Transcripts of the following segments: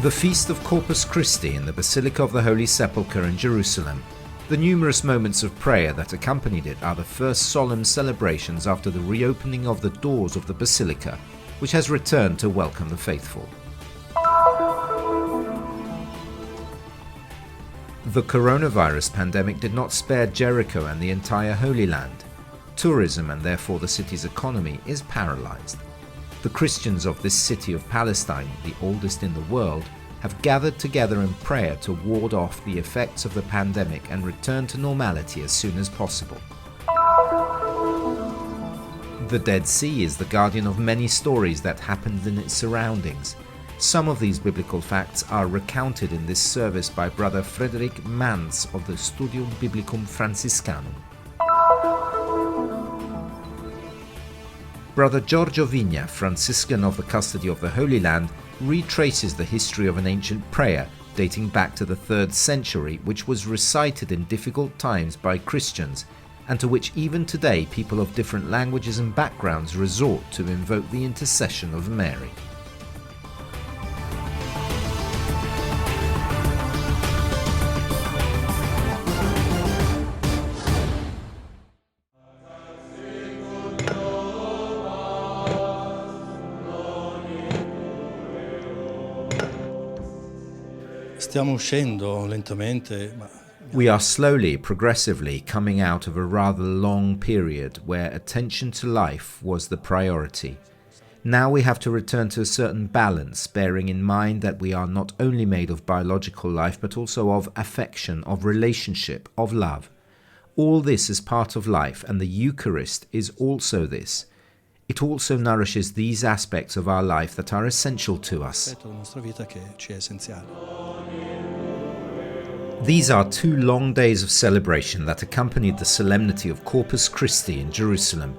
The Feast of Corpus Christi in the Basilica of the Holy Sepulchre in Jerusalem. The numerous moments of prayer that accompanied it are the first solemn celebrations after the reopening of the doors of the Basilica, which has returned to welcome the faithful. The coronavirus pandemic did not spare Jericho and the entire Holy Land. Tourism, and therefore the city's economy, is paralyzed. The Christians of this city of Palestine, the oldest in the world, have gathered together in prayer to ward off the effects of the pandemic and return to normality as soon as possible. The Dead Sea is the guardian of many stories that happened in its surroundings. Some of these biblical facts are recounted in this service by Brother Frédéric Manns of the Studium Biblicum Franciscanum. Brother Giorgio Vigna, Franciscan of the Custody of the Holy Land, retraces the history of an ancient prayer dating back to the 3rd century, which was recited in difficult times by Christians, and to which even today people of different languages and backgrounds resort to invoke the intercession of Mary. Stiamo uscendo lentamente, ma We are slowly, progressively coming out of a rather long period where attention to life was the priority. Now we have to return to a certain balance, bearing in mind that we are not only made of biological life, but also of affection, of relationship, of love. All this is part of life, and the Eucharist is also this. It also nourishes these aspects of our life that are essential to us. aspetto della nostra vita che ci è essenziale. These are 2 long days of celebration that accompanied the solemnity of Corpus Christi in Jerusalem.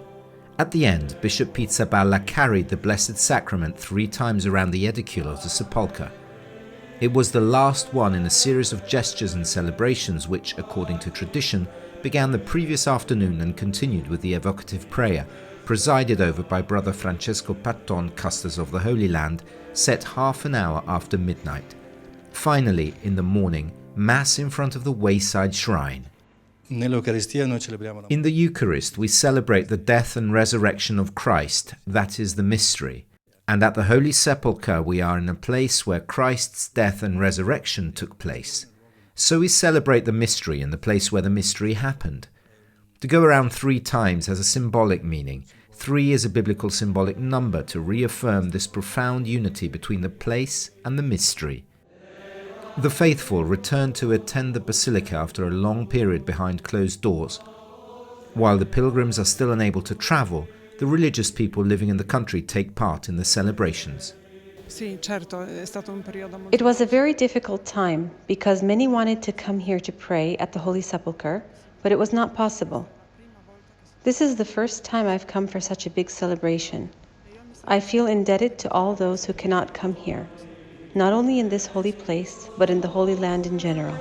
At the end, Bishop Pizzaballa carried the Blessed Sacrament 3 times around the edicule of the Sepulchre. It was the last one in a series of gestures and celebrations which, according to tradition, began the previous afternoon and continued with the evocative prayer, presided over by Brother Francesco Patton, Custos of the Holy Land, set half an hour after midnight. Finally, in the morning, Mass in front of the wayside shrine. Nell'Eucaristia noi celebriamo la In the Eucharist, we celebrate the death and resurrection of Christ, that is the mystery. And at the Holy Sepulchre, we are in a place where Christ's death and resurrection took place. So we celebrate the mystery in the place where the mystery happened. To go around 3 times has a symbolic meaning. 3 is a biblical symbolic number to reaffirm this profound unity between the place and the mystery. The faithful return to attend the Basilica after a long period behind closed doors. While the pilgrims are still unable to travel, the religious people living in the country take part in the celebrations. It was a very difficult time because many wanted to come here to pray at the Holy Sepulchre, but it was not possible. This is the first time I've come for such a big celebration. I feel indebted to all those who cannot come here, not only in this holy place, but in the Holy Land in general.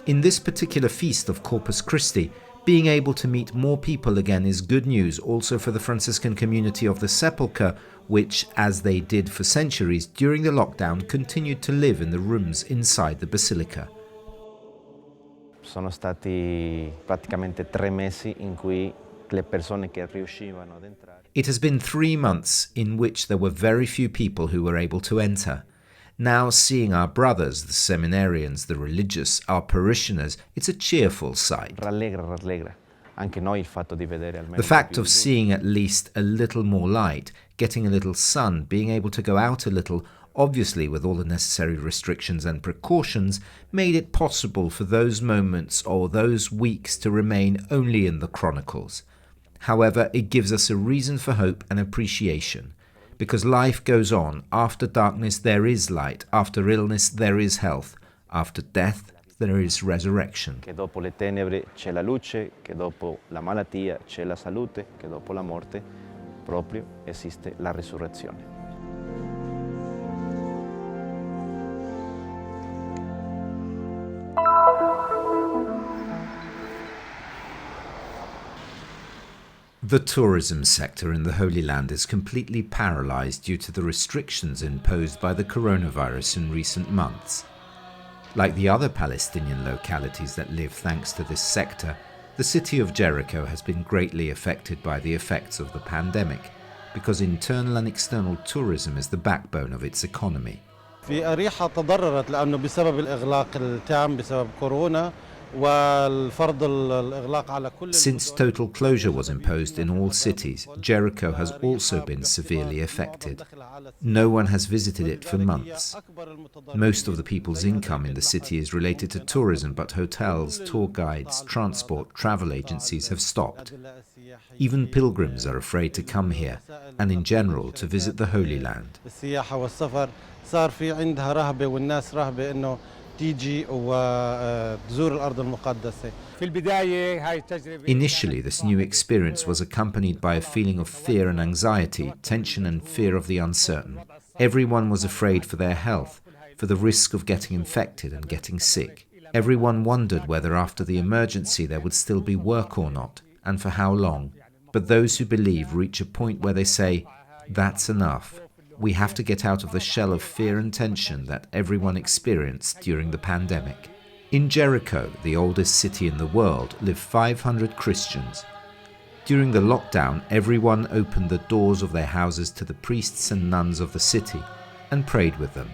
In this particular feast of Corpus Christi, being able to meet more people again is good news also for the Franciscan community of the Sepulchre, which, as they did for centuries during the lockdown, continued to live in the rooms inside the Basilica. Sono stati praticamente 3 mesi in cui le persone che riuscivano ad entrare. It has been 3 months in which there were very few people who were able to enter. Now, seeing our brothers, the seminarians, the religious, our parishioners, it's a cheerful sight. Rallegra. Anche noi il fatto di vedere almeno The fact of seeing at least a little more light, getting a little sun, being able to go out a little, obviously with all the necessary restrictions and precautions, made it possible for those moments or those weeks to remain only in the chronicles. However, it gives us a reason for hope and appreciation, because life goes on. After darkness there is light, after illness there is health, after death there is resurrection. Che dopo le tenebre c'è la luce, che dopo la malattia c'è la salute, che dopo la morte proprio esiste la risurrezione. The tourism sector in the Holy Land is completely paralyzed due to the restrictions imposed by the coronavirus in recent months. Like the other Palestinian localities that live thanks to this sector, the city of Jericho has been greatly affected by the effects of the pandemic, because internal and external tourism is the backbone of its economy. في أريحة تضررت لأنه بسبب الإغلاق التام بسبب كورونا والفرض الإغلاق على كل. Since total closure was imposed in all cities, Jericho has also been severely affected. No one has visited it for months. Most of the people's income in the city is related to tourism, but hotels, tour guides, transport, travel agencies have stopped. Even pilgrims are afraid to come here, and in general to visit the Holy Land. السياحة والسفر صار في عندها رهبة والناس رهبة إنه تيجي وتزور الأرض المقدسة. Initially, this new experience was accompanied by a feeling of fear and anxiety, tension and fear of the uncertain. Everyone was afraid for their health, for the risk of getting infected and getting sick. Everyone wondered whether after the emergency there would still be work or not, and for how long. But those who believe reach a point where they say, "That's enough. We have to get out of the shell of fear and tension that everyone experienced during the pandemic." In Jericho, the oldest city in the world, live 500 Christians. During the lockdown, everyone opened the doors of their houses to the priests and nuns of the city and prayed with them.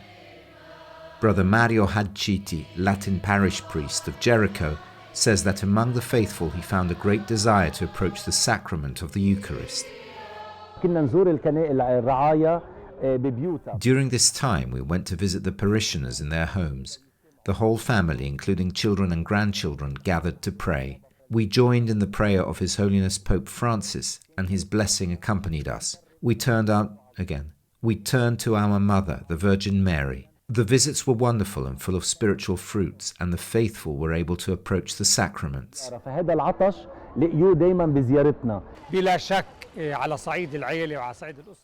Brother Mario Hadchiti, Latin parish priest of Jericho, says that among the faithful he found a great desire to approach the sacrament of the Eucharist. During this time, we went to visit the parishioners in their homes. The whole family, including children and grandchildren, gathered to pray. We joined in the prayer of His Holiness Pope Francis, and his blessing accompanied us. We turned to our Mother, the Virgin Mary. The visits were wonderful and full of spiritual fruits, and the faithful were able to approach the sacraments.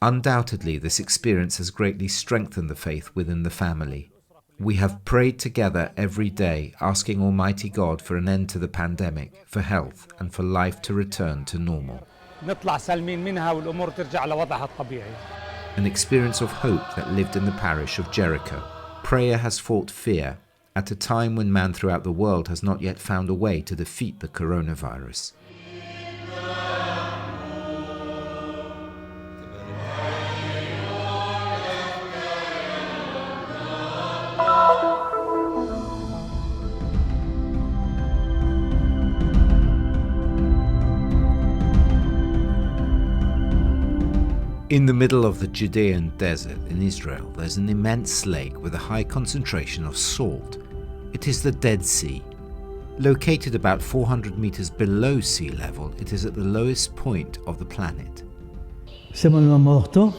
Undoubtedly, this experience has greatly strengthened the faith within the family. We have prayed together every day, asking Almighty God for an end to the pandemic, for health, and for life to return to normal. An experience of hope that lived in the parish of Jericho. Prayer has fought fear at a time when man throughout the world has not yet found a way to defeat the coronavirus. In the middle of the Judean desert in Israel, there's an immense lake with a high concentration of salt. It is the Dead Sea. Located about 400 meters below sea level, it is at the lowest point of the planet. Siamo al Mar Morto.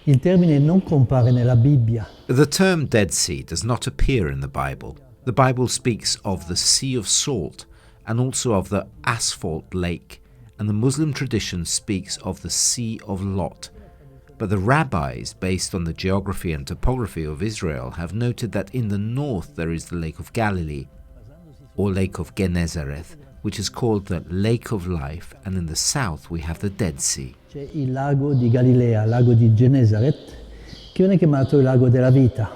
Il termine non compare nella Bibbia. The term Dead Sea does not appear in the Bible. The Bible speaks of the Sea of Salt and also of the Asphalt Lake, and the Muslim tradition speaks of the Sea of Lot. But the rabbis, based on the geography and topography of Israel, have noted that in the north there is the Lake of Galilee, or Lake of Genezareth, which is called the Lake of Life, and in the south we have the Dead Sea. C'è il lago di Galilea, lago di Genesaret, che viene chiamato il lago della vita.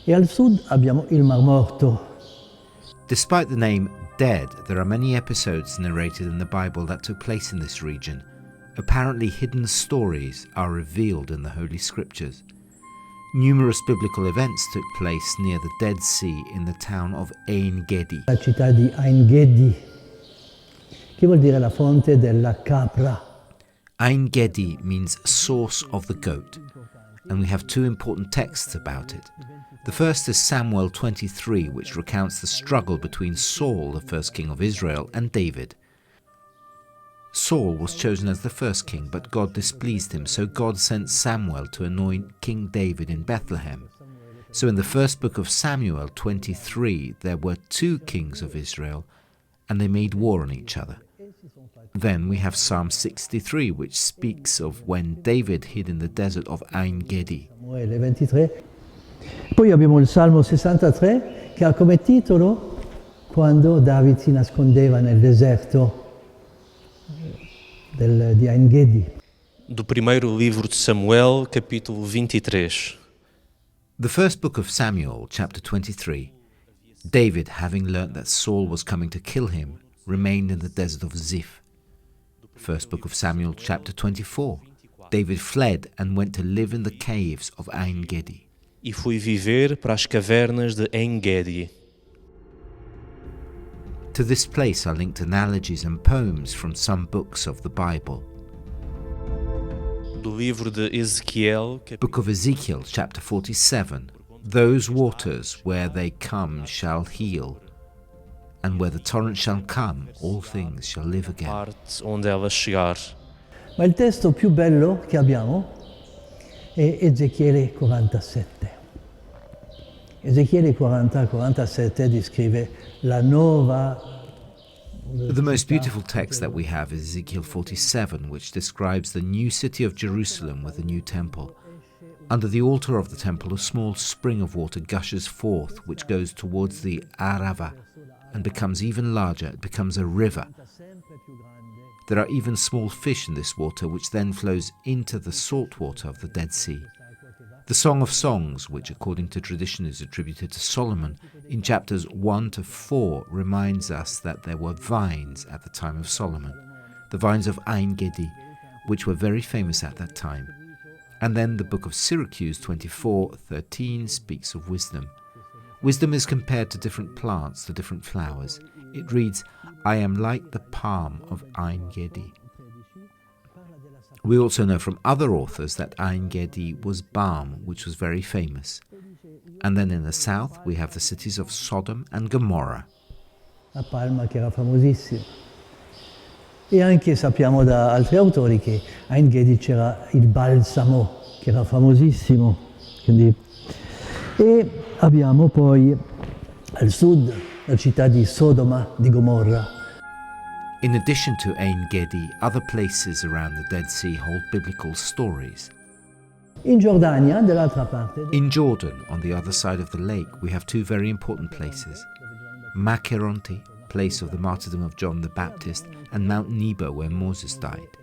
E al sud abbiamo il Mar Morto. Despite the name Dead, there are many episodes narrated in the Bible that took place in this region. Apparently hidden stories are revealed in the Holy Scriptures. Numerous biblical events took place near the Dead Sea in the town of Ein Gedi. La città di Ein Gedi, che vuol dire la fonte della capra. Ein Gedi means source of the goat, and we have two important texts about it. The first is Samuel 23, which recounts the struggle between Saul, the first king of Israel, and David. Saul was chosen as the first king, but God displeased him, so God sent Samuel to anoint King David in Bethlehem. So in the first book of Samuel 23, there were two kings of Israel, and they made war on each other. Then we have Psalm 63, which speaks of when David hid in the desert of Ein Gedi. Samuele 23. Poi abbiamo il Salmo 63 che ha come titolo Quando David si nascondeva nel deserto. di Ein Gedi. Do primeiro livro de Samuel, capítulo 23. The first book of Samuel, chapter 23. David, having learnt that Saul was coming to kill him, remained in the desert of Ziph. First book of Samuel, chapter 24. David fled and went to live in the caves of Ein Gedi. E fui viver para as cavernas de En Gedi. To this place are linked analogies and poems from some books of the Bible. Do livro de Ezequiel, Book of Ezekiel, chapter 47. Those waters where they come shall heal, and where the torrent shall come, all things shall live again. parte onde ela chegar. Ma il testo più bello che abbiamo è Ezechiele 47. Ezechiele 47 descrive la nuova. The most beautiful text that we have is Ezekiel 47, which describes the new city of Jerusalem with a new temple. Under the altar of the temple, a small spring of water gushes forth, which goes towards the Arava and becomes even larger. It becomes a river. There are even small fish in this water, which then flows into the salt water of the Dead Sea. The Song of Songs, which according to tradition is attributed to Solomon, in chapters 1 to 4 reminds us that there were vines at the time of Solomon, the vines of Ein Gedi, which were very famous at that time. And then the book of Siracuse 24:13 speaks of wisdom. Wisdom is compared to different plants, to different flowers. It reads, I am like the palm of Ein Gedi. We also know from other authors that Ein Gedi was balm, which was very famous. And then in the south we have the cities of Sodom and Gomorrah. La palma che era famosissima. E anche sappiamo da altri autori che a Ein Gedi c'era il balsamo, che era famosissimo. Quindi. E abbiamo poi al sud la città di Sodoma, di Gomorra. In addition to Ein Gedi, other places around the Dead Sea hold biblical stories. In Giordania, dall'altra parte. In Jordan, on the other side of the lake, we have two very important places. Makeronte, place of the martyrdom of John the Baptist, and Mount Nebo, where Moses died.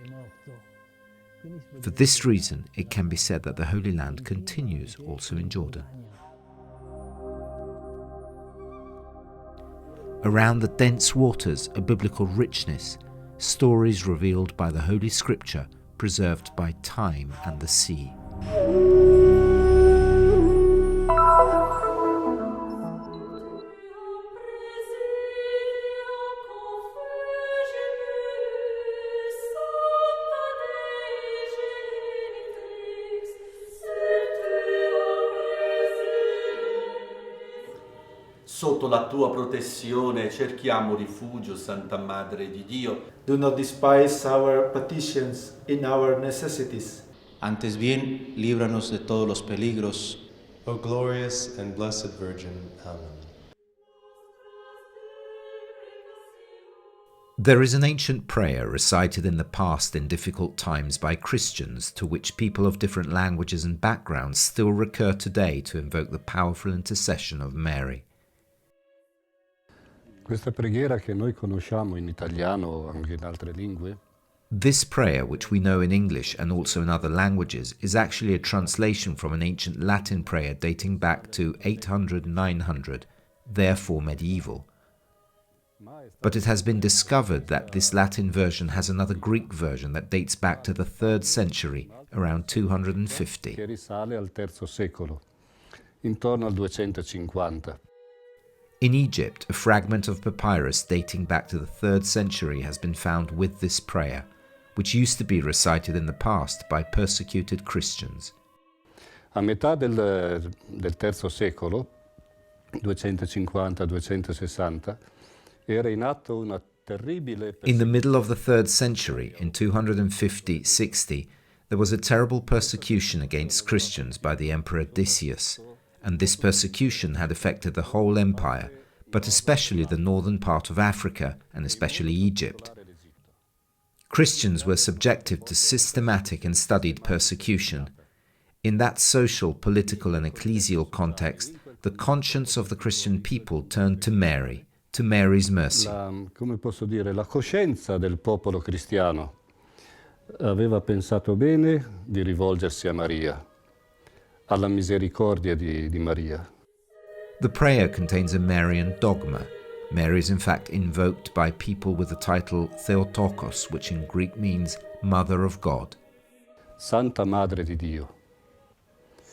For this reason, it can be said that the Holy Land continues also in Jordan. Around the dense waters, a biblical richness, stories revealed by the Holy Scripture, preserved by time and the sea. Sotto la tua protezione cerchiamo rifugio, Santa Madre di Dio. Do not despise our petitions in our necessities. Antes bien, líbranos de todos los peligros. O glorious and blessed Virgin. Amen. There is an ancient prayer recited in the past in difficult times by Christians, to which people of different languages and backgrounds still recur today to invoke the powerful intercession of Mary. Questa preghiera che noi conosciamo in italiano, anche in altre lingue. This prayer, which we know in English and also in other languages, is actually a translation from an ancient Latin prayer dating back to 800-900, therefore medieval. But it has been discovered that this Latin version has another Greek version that dates back to the 3rd century, around 250. Che risale al III secolo, intorno al 250. In Egypt, a fragment of papyrus dating back to the 3rd century has been found with this prayer, which used to be recited in the past by persecuted Christians. A metà del III secolo, 250-260, era in atto una terribile persecuzione. In the middle of the 3rd century, in 250-60, there was a terrible persecution against Christians by the Emperor Decius, and this persecution had affected the whole empire, but especially the northern part of Africa, and especially Egypt. Christians were subjected to systematic and studied persecution. In that social, political and ecclesial context, the conscience of the Christian people turned to Mary, to Mary's mercy. La coscienza del popolo cristiano aveva pensato bene di rivolgersi a Maria, alla misericordia di Maria. The prayer contains a Marian dogma. Mary is in fact invoked by people with the title Theotokos, which in Greek means Mother of God. Santa Madre di Dio.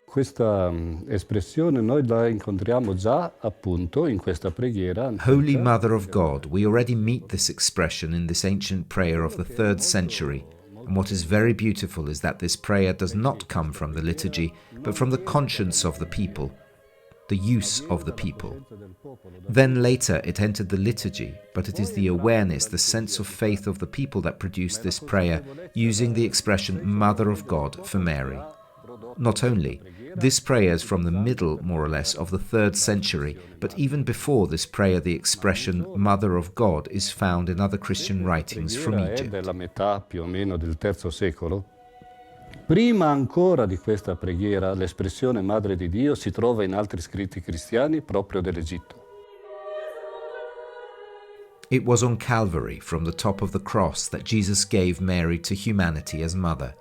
Questa espressione noi la incontriamo già appunto in questa preghiera. Holy Mother of God. We already meet this expression in this ancient prayer of the 3rd century. And what is very beautiful is that this prayer does not come from the liturgy, but from the conscience of the people, the use of the people. Then later it entered the liturgy, but it is the awareness, the sense of faith of the people that produced this prayer, using the expression Mother of God for Mary. Not only, this prayer is from the middle, more or less, of the 3rd century, but even before this prayer the expression Mother of God is found in other Christian writings from Egypt. Della metà più o meno del III secolo. Prima ancora di questa preghiera, l'espressione Madre di Dio si trova in altri scritti cristiani proprio dell'Egitto. It was on Calvary, from the top of the cross, that Jesus gave Mary to humanity as mother.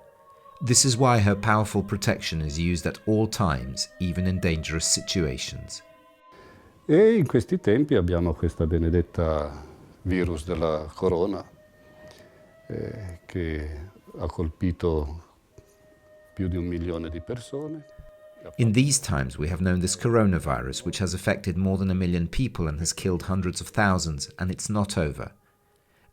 This is why her powerful protection is used at all times, even in dangerous situations. E in questi tempi abbiamo questa benedetta virus della corona che ha colpito più di 1 milione di persone. In these times we have known this coronavirus, which has affected more than 1 million people and has killed hundreds of thousands, and it's not over.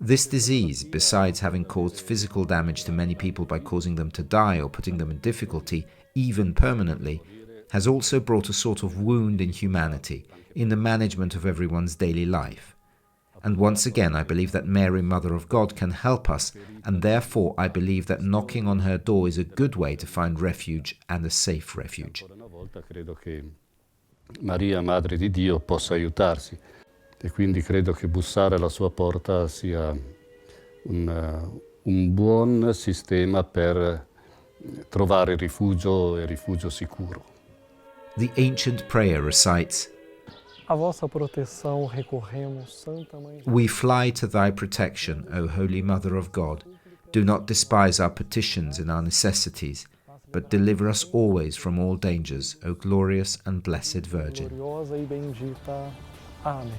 This disease, besides having caused physical damage to many people by causing them to die or putting them in difficulty, even permanently, has also brought a sort of wound in humanity, in the management of everyone's daily life. And once again, I believe that Mary, Mother of God, can help us, and therefore I believe that knocking on her door is a good way to find refuge and a safe refuge. Ancora una volta credo che Maria, Madre di Dio, possa aiutarsi. E quindi credo che bussare alla sua porta sia un buon sistema per trovare rifugio e rifugio sicuro. The ancient prayer recites, A vossa proteção recorremos, Santa Mãe. We fly to thy protection, O Holy Mother of God. Do not despise our petitions and our necessities, but deliver us always from all dangers, O glorious and blessed Virgin. Gloriosa e bendita. Amém.